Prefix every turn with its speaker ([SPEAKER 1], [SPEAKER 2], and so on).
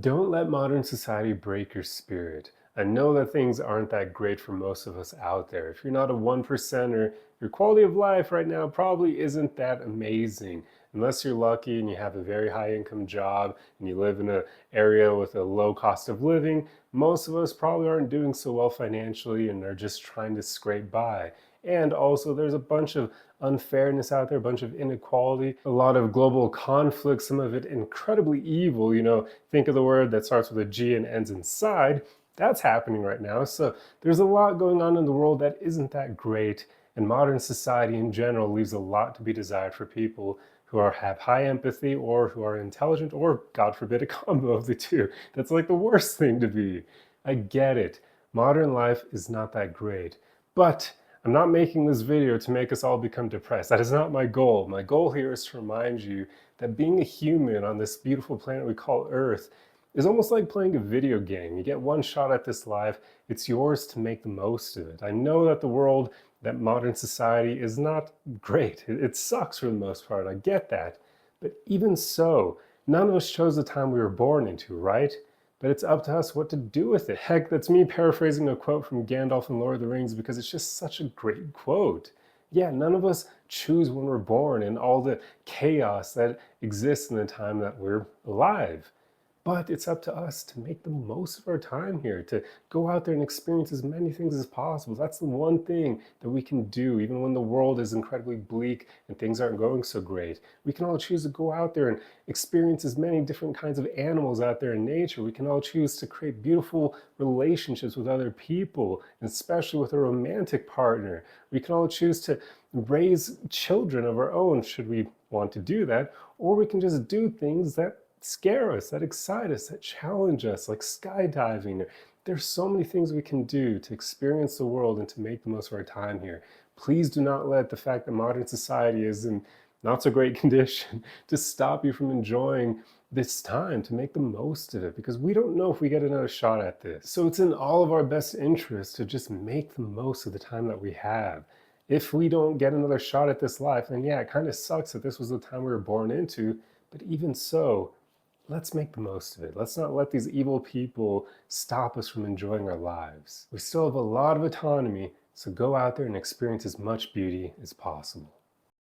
[SPEAKER 1] Don't let modern society break your spirit. I know that things aren't that great for most of us out there. If you're not a one percenter, your quality of life right now probably isn't that amazing. Unless you're lucky and you have a very high income job and you live in an area with a low cost of living, most of us probably aren't doing so well financially and are just trying to scrape by. And also, there's a bunch of unfairness out there, a bunch of inequality, a lot of global conflict, some of it incredibly evil. Think of the word that starts with a G and ends in side. That's happening right now. So there's a lot going on in the world that isn't that great. And modern society in general leaves a lot to be desired for people who have high empathy or who are intelligent or, God forbid, a combo of the two. That's like the worst thing to be. I get it. Modern life is not that great. But I'm not making this video to make us all become depressed. That is not my goal. My goal here is to remind you that being a human on this beautiful planet we call Earth is almost like playing a video game. You get one shot at this life, it's yours to make the most of it. I know that the world, that modern society is not great. It sucks for the most part, I get that. But even so, none of us chose the time we were born into, right? But it's up to us what to do with it. Heck, that's me paraphrasing a quote from Gandalf in Lord of the Rings because it's just such a great quote. Yeah, none of us choose when we're born and all the chaos that exists in the time that we're alive. But it's up to us to make the most of our time here, to go out there and experience as many things as possible. That's the one thing that we can do, even when the world is incredibly bleak and things aren't going so great. We can all choose to go out there and experience as many different kinds of animals out there in nature. We can all choose to create beautiful relationships with other people, and especially with a romantic partner. We can all choose to raise children of our own, should we want to do that, or we can just do things that scare us, that excite us, that challenge us, like skydiving. There's so many things we can do to experience the world and to make the most of our time here. Please do not let the fact that modern society is in not so great condition to stop you from enjoying this time, to make the most of it, because we don't know if we get another shot at this. So it's in all of our best interest to just make the most of the time that we have. If we don't get another shot at this life, then yeah, it kind of sucks that this was the time we were born into, but even so, let's make the most of it. Let's not let these evil people stop us from enjoying our lives. We still have a lot of autonomy, so go out there and experience as much beauty as possible.